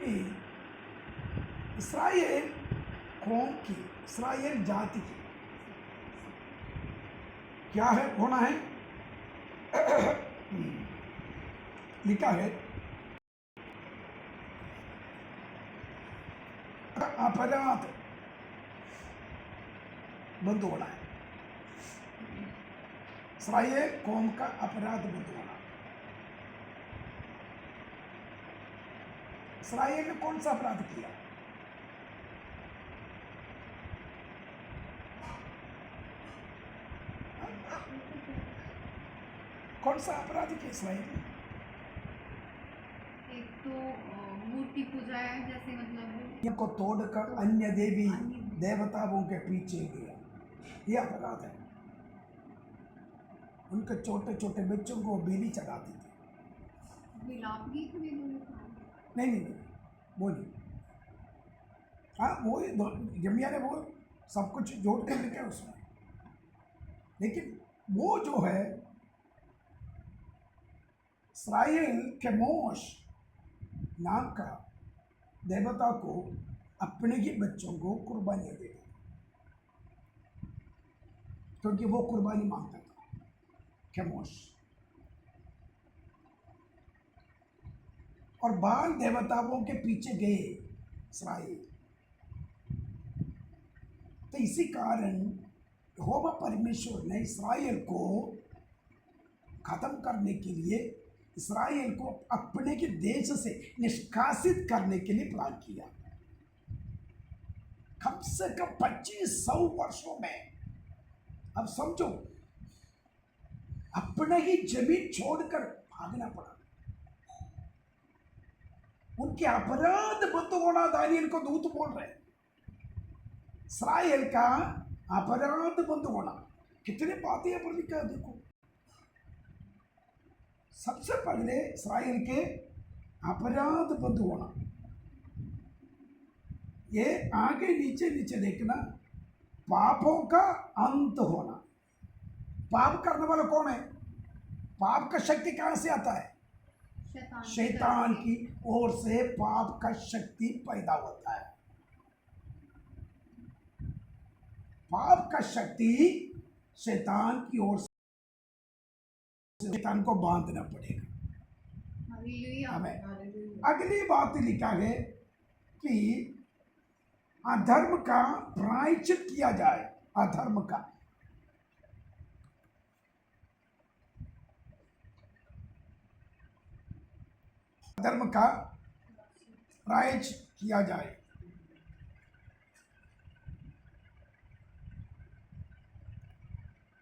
कि इस्राएल कौम की, इस्राएल जाति की क्या है, होना है। लिखा है अपराध बंद होना है। इस्राएल कौम का अपराध बंद होना। इस्राएल ने कौन सा अपराध किया? कौन सा अपराध किया इस्राएल ने? एक तो मूर्ति पूजा है, जैसे मतलब इनको तोड़कर अन्य देवी देवताओं के पीछे गया, ये अपराध है। उनके छोटे छोटे बच्चों को बेली चढ़ाती थी। विलाप गीत में नहीं, वो नहीं। हाँ, वो जमिया ने वो सब कुछ जोड़ कर लिखा है उसमें, लेकिन वो जो है इस्राएल केमोश नाम का देवता को अपने ही बच्चों को कुर्बानियाँ दे, क्योंकि वो कुर्बानी मांगता था केमोश। और बाल देवताओं के पीछे गए इस्राएल। तो इसी कारण यहोवा परमेश्वर ने इस्राएल को खत्म करने के लिए, इस्राएल को अपने के देश से निष्कासित करने के लिए प्लान किया। कम से कम 2500 वर्षों में, अब समझो, अपना ही जमीन छोड़कर भागना पड़ा। उनके अपराध बंद होना, दानियल को दूत बोल रहे हैं। इस्राएल का अपराध बंद होना, कितने बातें यहाँ पर लिखा है देखो। सबसे पहले इस्राएल के अपराध बंद होना, ये आगे नीचे नीचे देखना, पापों का अंत होना। पाप करने वाला कौन है? पाप का शक्ति कहां से आता है? शैतान की ओर से पाप का शक्ति पैदा होता है। पाप का शक्ति शैतान की ओर से, शैतान को बांधना पड़ेगा हमें। अगली बात लिखा है कि अधर्म का प्रायश्चित किया जाए। अधर्म का, अधर्म का प्रायश्चित किया जाए।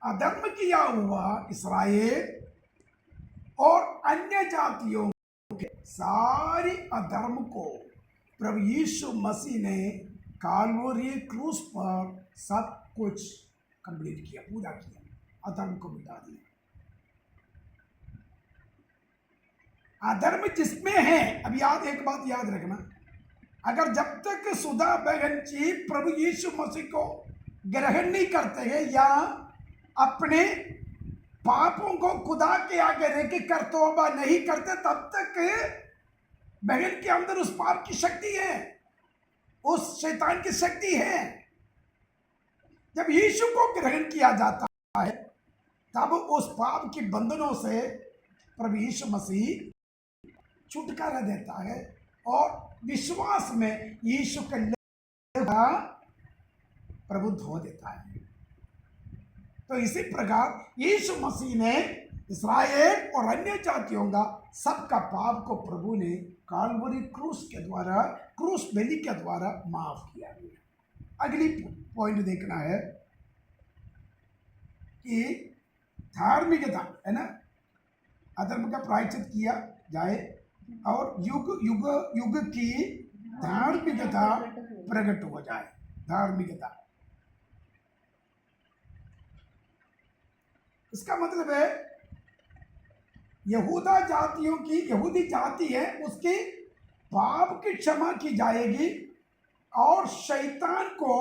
अधर्म किया हुआ इस्राएल और अन्य जातियों के सारी अधर्म को प्रभु यीशु मसीह ने काल्वरी क्रूस पर सब कुछ कंप्लीट किया, पूरा किया, अधर्म को मिटा दिया। अधर्म जिसमें है, अब एक बात याद रखना, अगर जब तक सुधा बहन जी प्रभु यीशु मसीह को ग्रहण नहीं करते हैं या अपने पापों को खुदा के आगे रह के कर तौबा नहीं करते, तब तक बहन के अंदर उस पाप की शक्ति है, उस शैतान की शक्ति है। जब यीशु को ग्रहण किया जाता है तब उस पाप के बंधनों से प्रभु यीशु मसीह छुटकारा देता है और विश्वास में यीशु का प्रबुद्ध हो देता है। तो इसी प्रकार यीशु मसीह ने इस्राएल और अन्य जातियों का सबका पाप को प्रभु ने काल्वरी क्रूस के द्वारा, क्रूस बलि के द्वारा माफ किया गया। अगली पॉइंट देखना है कि धार्मिकता है ना, अधर्म का प्रायश्चित किया जाए और युग युग युग की धार्मिकता प्रकट हो जाए। धार्मिकता, इसका मतलब है यहूदा जातियों की, यहूदी जाति है, उसकी पाप की क्षमा की जाएगी और शैतान को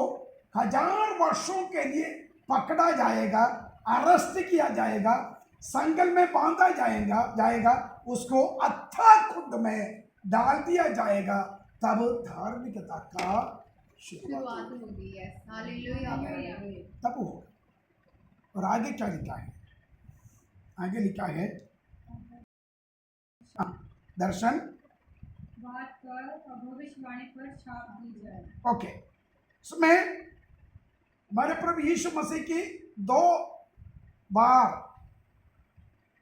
1000 वर्षों के लिए पकड़ा जाएगा, अरेस्ट किया जाएगा, संगल में बांधा जाएगा, उसको अथाह कुंड में डाल दिया जाएगा तब धार्मिकता का शुरुआत शुरुआत होगी। Yes, hallelujah. तब हो। और आगे क्या लिखा है? आगे लिखा है दर्शन बात पर और भविष्यवाणी पर छाप दी जाए। ओके। उसमें हमारे प्रभु यीशु मसीह की 2 बार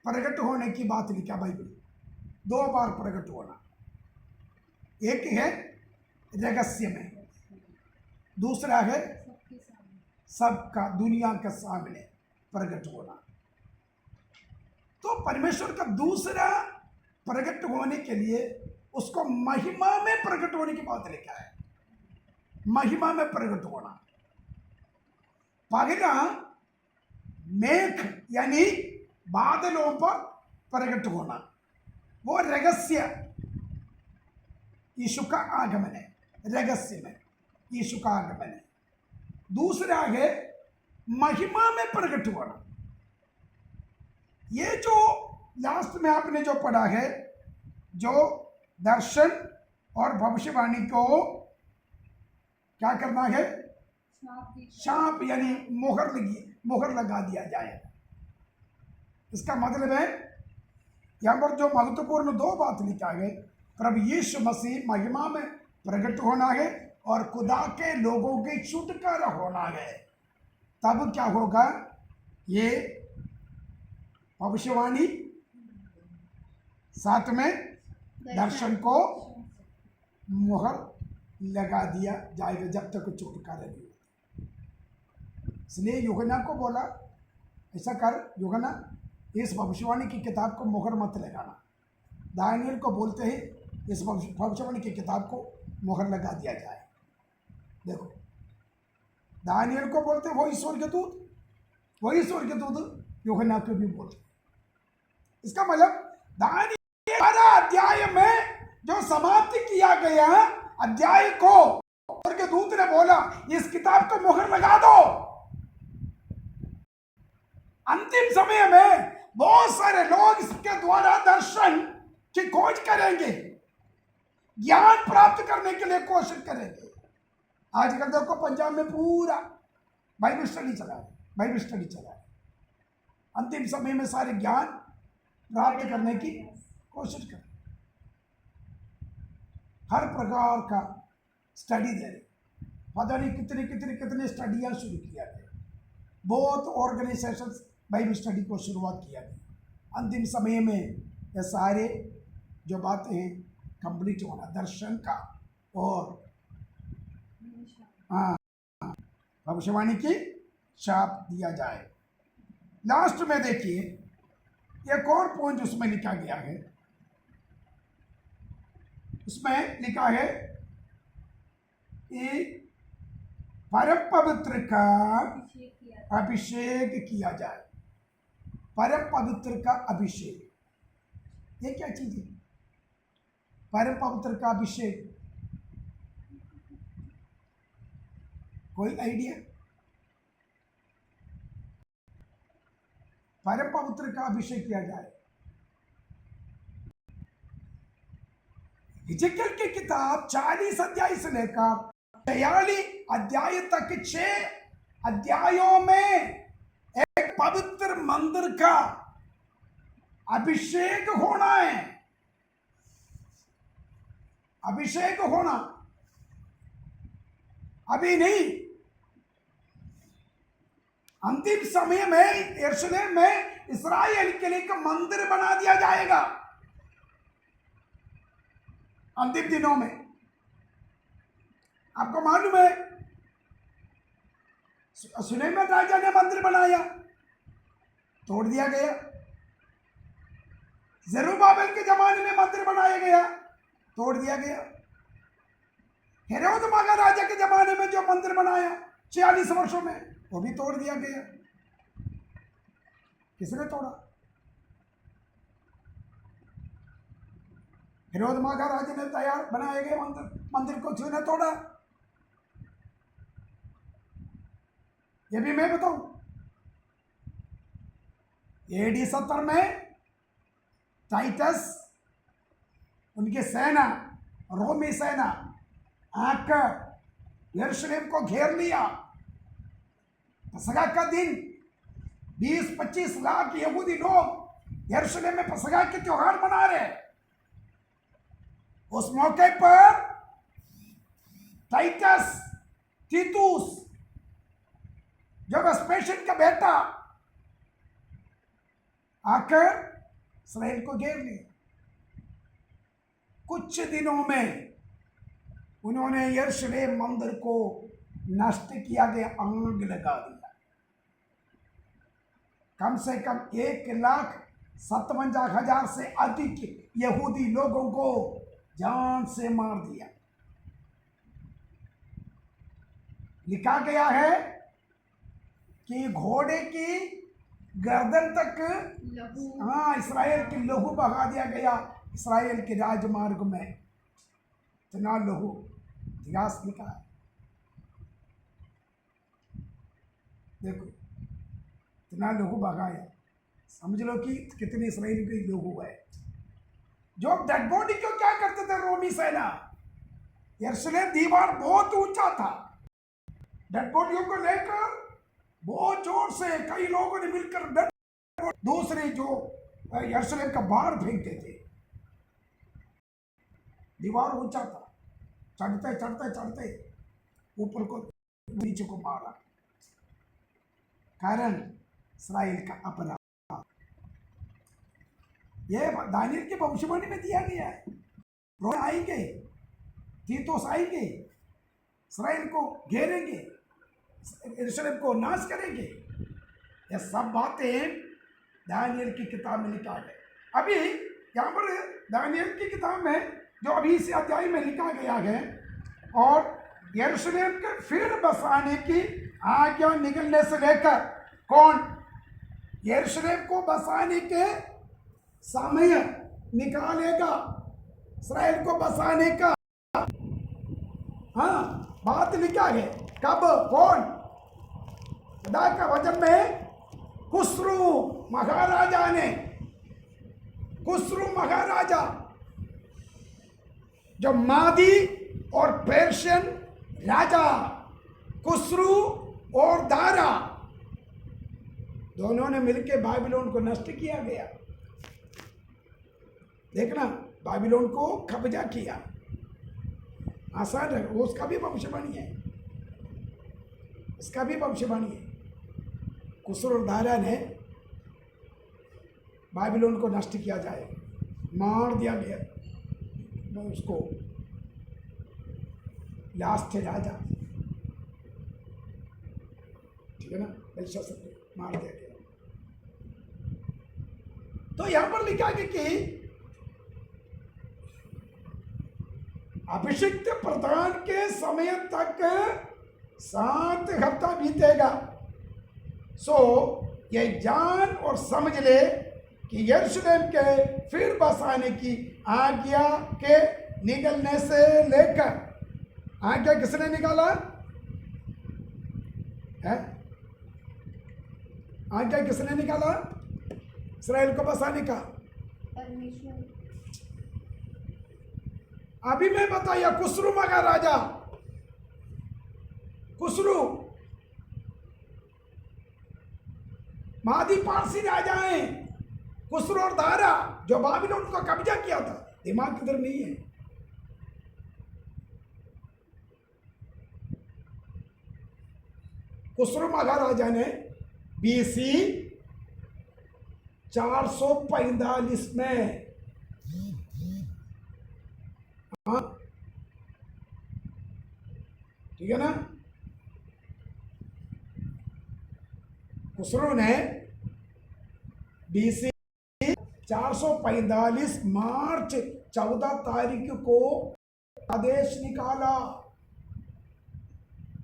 प्रकट होने की बात लिखा बाइबल। 2 बार प्रकट होना। एक है रहस्य में, दूसरा है सबके सामने। सबका दुनिया के सामने प्रकट होना। तो परमेश्वर का दूसरा प्रकट होने के लिए उसको महिमा में प्रकट होने की बात लिखा है। महिमा में प्रकट होना। पहला मेघ यानी बादलों पर प्रकट होना, वो रहस्य यीशु का आगमन है। रहस्य में यीशु का आगमन है। दूसरा है महिमा में प्रकट होना। ये जो लास्ट में आपने जो पढ़ा है, जो दर्शन और भविष्यवाणी को क्या करना है? छाप दी जाए। शाप यानी मोहर लगा दिया जाए। इसका मतलब है यहाँ पर जो महत्वपूर्ण 2 बात लिखा है, प्रभु यीशु मसीह महिमा में प्रकट होना है और खुदा के लोगों के छुटकारा होना है। तब क्या होगा? ये भविष्यवाणी, साथ में दर्शन को मुहर लगा दिया जाएगा जब तक छुटकारा नहीं होता। इसलिए यूहन्ना को बोला ऐसा कर, यूहन्ना इस भविष्यवाणी की किताब को मुहर मत लगाना। दानियल को बोलते हैं इस भविष्यवाणी की किताब को मुहर लगा दिया जाए। देखो, दानियल को बोलते वो ईश्वर के दूत, वही ईश्वर के दूत यूहन्ना को भी बोलते। इसका मतलब दानियल 12 अध्याय में जो समाप्ति किया गया अध्याय को ईश्वर के दूत ने बोला इस किताब को मुहर लगा दो। अंतिम समय में बहुत सारे लोग इसके द्वारा दर्शन की खोज करेंगे, ज्ञान प्राप्त करने के लिए कोशिश करेंगे। आजकल देखो पंजाब में पूरा बाइबल स्टडी चला है, बाइबल स्टडी चला है। अंतिम समय में सारे ज्ञान प्राप्त करने की कोशिश करें, हर प्रकार का स्टडी दे रहे। पता नहीं कितने कितने कितने स्टडियाँ शुरू किया गया। बहुत ऑर्गेनाइजेशंस बाइबल स्टडी को शुरुआत किया गया। अंतिम समय में ये सारे जो बातें हैं कंप्लीट होना, दर्शन का और हाँ भविष्यवाणी की छाप दिया जाए। लास्ट में देखिए एक और पॉइंट उसमें लिखा गया है। उसमें लिखा है कि परम पवित्र का अभिषेक किया जाए। परम पवित्र का अभिषेक, ये क्या चीज है? परम पवित्र का अभिषेक, कोई आइडिया? परम पवित्र का अभिषेक किया जाए। हिजकिय्याह की किताब 40 अध्याय से लेकर 43 अध्याय तक 6 अध्यायों में एक पवित्र मंदिर का अभिषेक होना है। अभिषेक होना अभी नहीं, अंतिम समय में यरूशलेम में इस्राएल के लिए एक मंदिर बना दिया जाएगा। अंतिम दिनों में आपको मालूम है सुलेमान राजा ने मंदिर बनाया, तोड़ दिया गया। जरुब्बाबेल के जमाने में मंदिर बनाया गया, तोड़ दिया गया। हेरोद महाराजा के जमाने में जो मंदिर बनाया 46 वर्षों में, वो भी तोड़ दिया गया। किसने तोड़ा? हेरोद महाराजा ने तैयार बनाए गए मंदिर को किसने तोड़ा? ये भी मैं बताऊं। AD 70 में टाइटस, उनकी सेना, रोमी सेना आकर यरूशलेम को घेर लिया। पसगा का दिन 20-25 लाख यहूदी लोग यरूशलेम में पसगा के त्योहार मना रहे। उस मौके पर टाइटस तीतुस जो वेस्पेशियन का बेटा आकर इस्राएल को घेर लिया। कुछ दिनों में उन्होंने यरूशलेम मंदिर को नष्ट किया गया, आग लगा दिया। कम से कम 1,57,000 से अधिक यहूदी लोगों को जान से मार दिया। लिखा गया है कि घोड़े की गर्दन तक लहू इस्राएल की लहू बहा दिया गया। इस्राएल के राजमार्ग में इतना लहू इतिहास लिखा है। देखो इतना लहू बहाया, समझ लो कि कितनी इस्राएल की लहू है। जो डेड बॉडी को क्या करते थे रोमी सेना, यरूशलेम दीवार बहुत ऊंचा था, डेड बॉडियों को लेकर बहुत जोर से कई लोगों ने मिलकर दूसरे जो यरूशलेम का बाहर फेंकते थे। दीवार ऊंचा था, चढ़ते चढ़ते चढ़ते ऊपर को नीचे को मारा। कारण इस्राएल का अपराध। यह दानियल की भविष्यवाणी में दिया गया है। रोम आएंगे, तीतुस आएंगे, इस्राएल को घेरेंगे, यरूशलेम को नाश करेंगे। ये सब बातें दानियल की किताब में लिखा है। अभी यहाँ पर दानियल की किताब में जो अभी इस अध्याय में लिखा गया है, और यरूशलेम के फिर बसाने की आज्ञा निकलने से लेकर कौन यरूशलेम को बसाने के समय निकालेगा, इस्राएल को बसाने का बात लिखा है। कब, कौन? खुदा का वचन में खुसरू महाराजा ने, खुसरू महाराजा जो मादी और पर्शियन राजा, खुसरू और दारा दोनों ने मिलकर बाबिलोन को नष्ट किया गया। देखना, बाबिलोन को कब्जा किया। आसान है, वो उसका भी भविष्यवाणी है, इसका भी भविष्यवाणी है। खुसरू और दारा ने बाबिलोन को नष्ट किया जाए, मार दिया गया उसको, लास्ट थे राजा, ठीक है ना, बेलशास्सर को मार दिया गया। तो यहां पर लिखा गया कि अभिषिक्त प्रधान के समय तक 7 हफ्ता बीतेगा। सो ये जान और समझ ले कि यरूशलेम के फिर बसाने की आज्ञा के निकलने से लेकर, आज्ञा किसने निकाला है? आज्ञा किसने निकाला इस्राएल को बसाने का? परमेश्वर। अभी मैं बताया, खुसरू महाराजा, खुसरू मादी पारसी राजा हैं, खुसरू और दारा जो बाबिलोन को कब्जा किया था। दिमाग किधर नहीं है। खुसरू महाराजा ने बीसी 445 में, ठीक है ना, खुसरू ने बीसी 445 मार्च 14 तारीख को आदेश निकाला,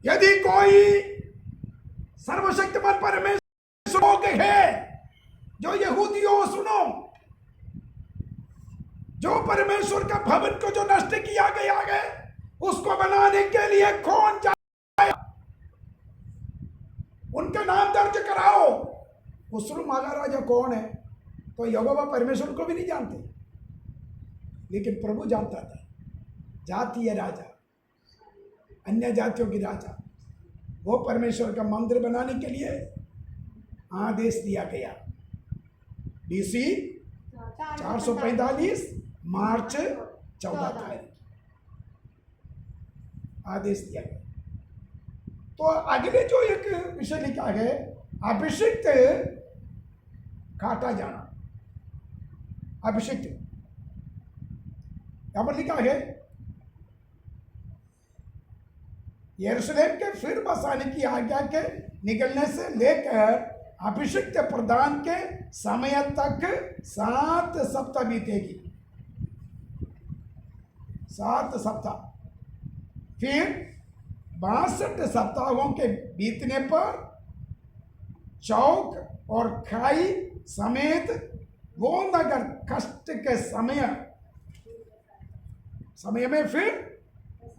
यदि कोई सर्वशक्तिमान परमेश्वर है, जो यहूदियों सुनो, जो परमेश्वर का भवन को जो नष्ट किया गया है, उसको बनाने के लिए कौन जाए, उनका नाम दर्ज कराओ। खुसरू महाराजा कौन है? तो यहोवा परमेश्वर को भी नहीं जानते, लेकिन प्रभु जानता था। जातीय राजा, अन्य जातियों की राजा, वो परमेश्वर का मंदिर बनाने के लिए आदेश दिया गया। BC 445 मार्च 14 तारीख आदेश दिया गया। तो अगले जो एक विषय लिखा है, अभिषिक्त काटा जाना। अभिषिक्त यहां पर लिखा है, यरूशलेम के फिर बसाने की आज्ञा के निकलने से लेकर अभिषिक्त प्रदान के समय तक 7 सप्ताह बीतेगी। 7 सप्ताह। फिर 62 सप्ताहों के बीतने पर चौक और खाई समेत वो नगर कष्ट के समय में फिर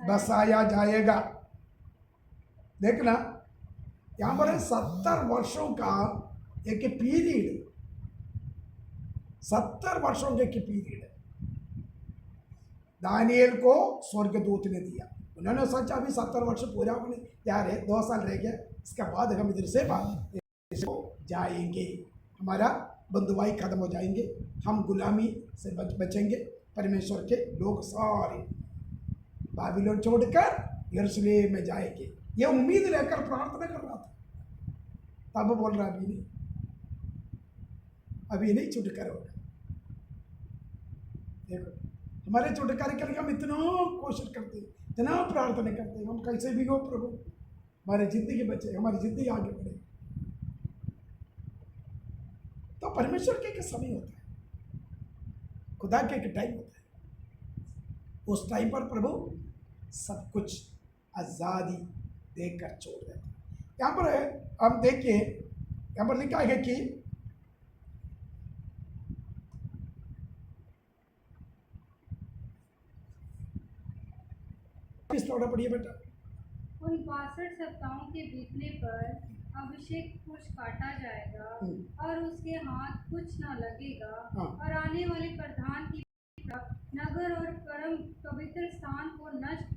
बसाया जाएगा। देखना, यहां पर 70 वर्षों का एक पीरियड, 70 वर्षों के पीरियड दानिएल को स्वर्गदूत ने दिया। उन्होंने सोचा अभी 70 वर्ष पूरा होने जा रहे, 2 साल रह गया, इसके बाद हम इधर से जाएंगे, हमारा बंधुआई खत्म हो जाएंगे, हम गुलामी से बचेंगे। परमेश्वर के लोग सारे बाबिलोन छोड़कर यरूशलेम में जाएंगे, ये उम्मीद लेकर प्रार्थना कर रहा था। तब बोल रहा अभी नहीं छुटकारा होगा। देखो, हमारे छुटकारे के लिए हम इतना कोशिश करते हैं, इतना प्रार्थना करते हैं, हम कैसे भी हो प्रभु हमारी जिंदगी बचे, हमारी जिंदगी आगे बढ़े। तो परमेश्वर के एक समय होता है, खुदा के एक टाइम होता है, उस टाइम पर प्रभु सब कुछ आजादी देकर छोड़ देता है। यहाँ पर हम देखिए, यहाँ पर लिखा है कि थोड़ा पढ़िए बेटा। उन 62 सप्ताहों के बीतने पर अभिषेक पुरुष काटा जाएगा और उसके हाथ कुछ न लगेगा। और आने वाले प्रधान की नगर और परम पवित्र स्थान को नष्ट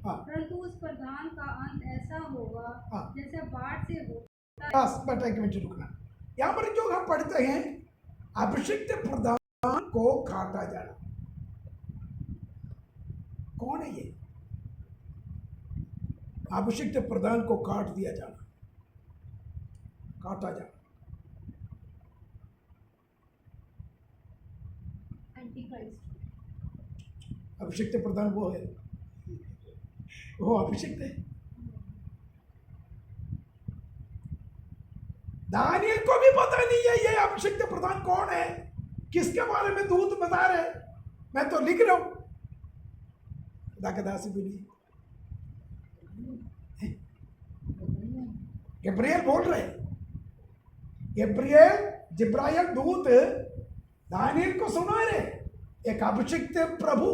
परंतु उस प्रधान का अंत ऐसा होगा जैसे बाढ़ से होता है। बस बेटा एक मिनट रुकना। यहाँ पर जो हम पढ़ते हैं, अभिषिक्त प्रधान को काटा जाना, कौन है ये? अभिषिक्त प्रधान को काट दिया जाना, काटा जाना। अभिषिक्त प्रधान वो है, वो अभिषिक्त है। दानियल को भी पता नहीं है ये अभिषिक्त प्रधान कौन है, किसके बारे में दूत बता रहे। मैं तो लिख रहा हूं, खुदा के दास भी नहीं, गब्रिएल बोल रहे। गब्रिएल जिब्राइल दूत दानियल को सुना रहे, एक अभिषिक्त प्रभु,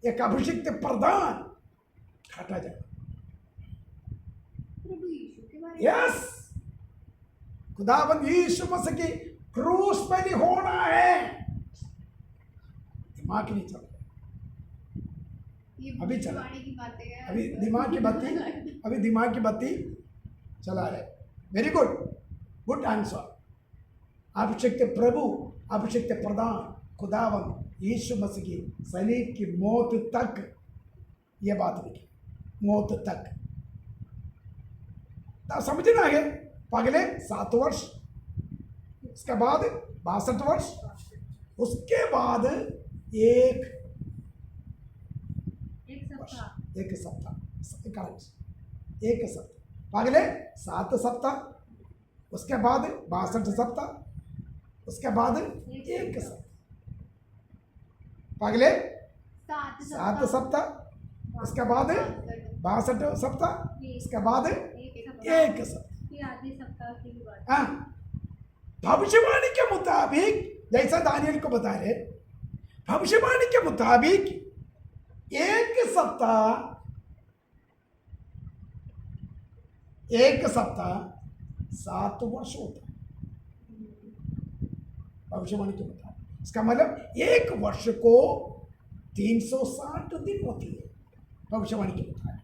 एक अभिषिक्त प्रधान काटा जाए। यस, खुदावंद यीशु मसीह की क्रूस पे भी होना है। दिमाग नहीं चल रहा, अभी चला, अभी दिमाग की बत्ती, अभी दिमाग की बत्ती चला रहे। Very good, good answer. अभिषिक्त प्रभु, अभिषिक्त प्रधान, खुदावंद यीशु मसीह की सलीब की मौत तक ये बात लिखी, मौत तक। तो समझना है, पहले 7 वर्ष, उसके बाद 62 वर्ष, उसके बाद एक सप्ताह, एक सप्ताह, पहले 7 सप्ताह, उसके बाद 62 सप्ताह, उसके बाद एक सप्ताह, पहले 7 सप्ताह, उसके बाद 62 सप्ताह, उसके बाद एक सप्ताह। भविष्यवाणी के मुताबिक, जैसा दानियल को बता रहे, भविष्यवाणी के मुताबिक एक सप्ताह 7 वर्ष होता है भविष्यवाणी के मुताबिक। इसका मतलब एक वर्ष को 360 दिन होती है। भविष्यवाणी के मुताबिक,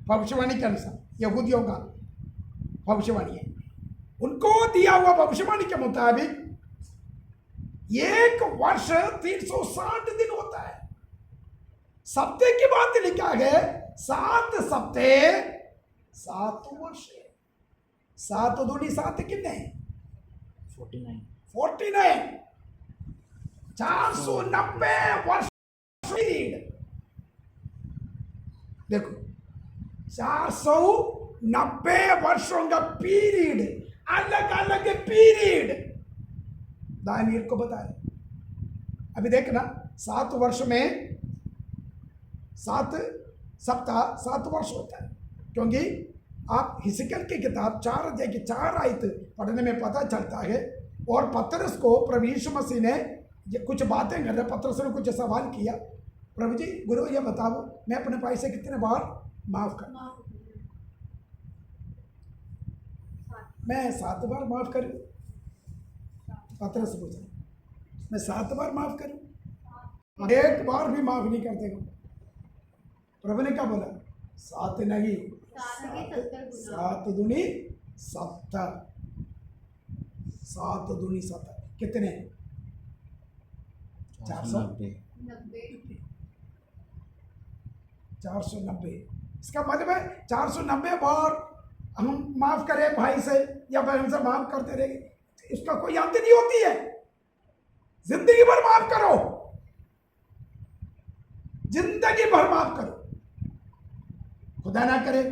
भविष्यवाणी के अनुसार यहूदियों का भविष्यवाणी है, उनको दिया हुआ भविष्यवाणी के मुताबिक 1 वर्ष 360 दिन होता है। सप्ते की बात लिखा है 7 सप्ते 7 वर्ष। 7 दूनी 7 कितने? 49। 490 वर्ष पीरियड। देखो 490 वर्षों का पीरियड, अलग अलग पीरियड दानियल को बता रहे। अभी देखना 7 वर्ष में 7 सप्ताह 7 वर्ष होता है, क्योंकि आप हिजकिय्याह की किताब 4 अध्याय की 4 आयत पढ़ने में पता चलता है। और पतरस को प्रभु यीशु मसीह ने कुछ बातें कर रहे, पतरस ने कुछ सवाल किया, प्रभु जी गुरु ये बताओ मैं अपने भाई से कितने बार माफ करूं? मैं 7 बार माफ करूं? पतरस पूछा मैं 7 बार माफ करूं? 1 बार भी माफ नहीं करते। प्रभु ने क्या बोला? 7 नहीं, 7 दूनी 70। 7 दूनी 70 कितने? 490। इसका मतलब है 490 बार हम माफ करें भाई से या बहन से, माफ करते रहे, इसका कोई अंत नहीं होती है। जिंदगी भर माफ करो, जिंदगी भर माफ करो। खुदा ना करे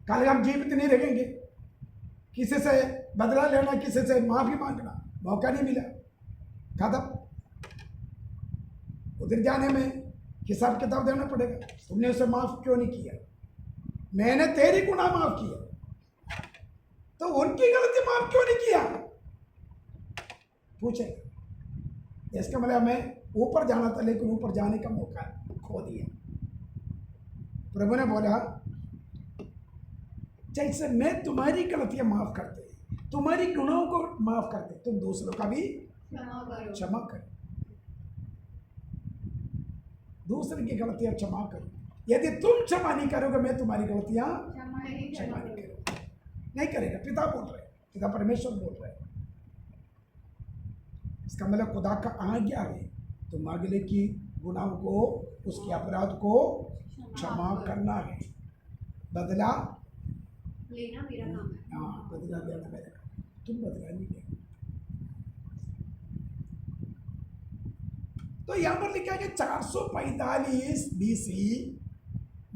कल हम जीवित नहीं रहेंगे, किसी से बदला लेना, किसी से माफी मांगना मौका नहीं मिला, खत्म। उधर जाने में हिसाब किताब देना पड़ेगा, तुमने उसे माफ क्यों नहीं किया? मैंने तेरी गुनाह माफ किया, तो उनकी गलती माफ क्यों नहीं किया? पूछे। इसका मतलब हमें ऊपर जाना था, लेकिन ऊपर जाने का मौका खो दिया। प्रभु ने बोला जैसे मैं तुम्हारी गलतियां माफ करते, तुम्हारी गुनाहों को माफ करते, तुम दूसरों का भी क्षमा करो। दूसरे की गलतियां क्षमा करो। यदि तुम क्षमा नहीं करोगे, मैं तुम्हारी गलतियां क्षमा नहीं करूंगा। नहीं करेगा। पिता बोल रहे, पिता परमेश्वर बोल रहे। इसका मतलब खुदा का आज्ञा है तुम अगले की गुनाहों को, उसके अपराध को क्षमा करना है। बदला लेना मेरा काम है। हाँ, बदला लेना मेरा काम, तुम बदला नहीं लेना। तो यहां पर लिखा है कि 445 BC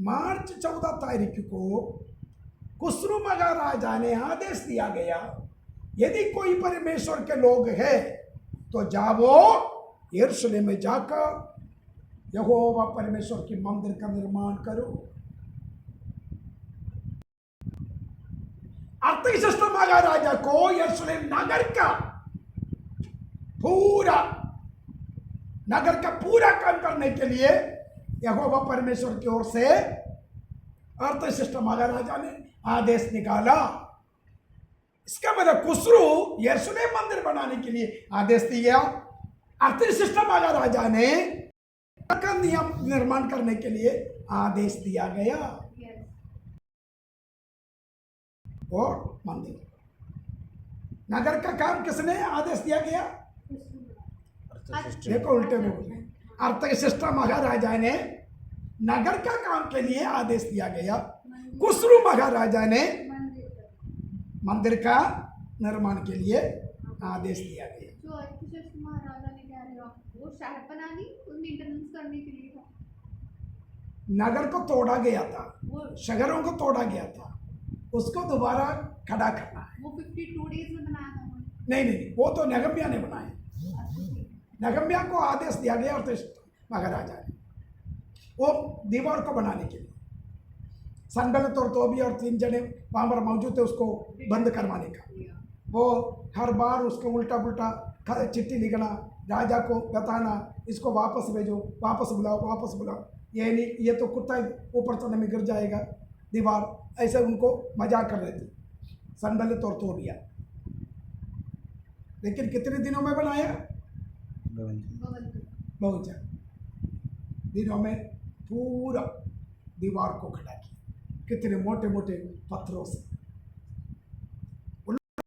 मार्च 14 तारीख को कुस्रू महाराजा ने आदेश दिया गया, यदि कोई परमेश्वर के लोग हैं तो जाओ यरूशलेम में जाकर यहोवा परमेश्वर के मंदिर का निर्माण करो। अर्थशास्त्र महाराजा को यरूशलेम नगर का पूरा काम करने के लिए यहोवा परमेश्वर की ओर से अर्थशास्त्र महाराजा ने आदेश निकाला। इसका मतलब कुस्रू यरूशलेम मंदिर बनाने के लिए आदेश दिया। अर्थशास्त्र महाराजा ने का नियम निर्माण करने के लिए आदेश दिया गया। और मंदिर नगर का काम किसने आदेश दिया गया? देखो उल्टे में बोले। अर्थशास्त्र महाराजा ने नगर का काम के लिए आदेश दिया गया, कुस्रू महाराजा ने मंदिर का निर्माण के लिए आदेश दिया गया। जो अर्थशास्त्र महाराजा ने क्या किया, वो शहर बनानी मेंटेनेंस करने के लिए था। नगर को तोड़ा गया था, शहरों को तोड़ा गया था, उसको दोबारा खड़ा करना है। वो 52 डेज में बनाया था उन्होंने। नहीं, वो तो नगम्या ने बनाया। नगम्या को आदेश दिया गया अर्थशास्त्र महाराजा ने वो दीवार को बनाने के लिए। सनबलत और तोबिया और 3 जने वहां पर मौजूद थे उसको बंद करवाने का। वो हर बार उसको उल्टा पुल्टा चिट्ठी लिखना, राजा को बताना, इसको वापस भेजो, वापस बुलाओ। ये नहीं, ये तो कुत्ता ऊपर चढ़ने में गिर जाएगा दीवार, ऐसे उनको मजाक कर रहे थे सनबलत और तोबिया। लेकिन कितने दिनों में बनाया? 52 दिनों में पूरा दीवार को खड़ा किया, कितने मोटे मोटे पत्थरों से।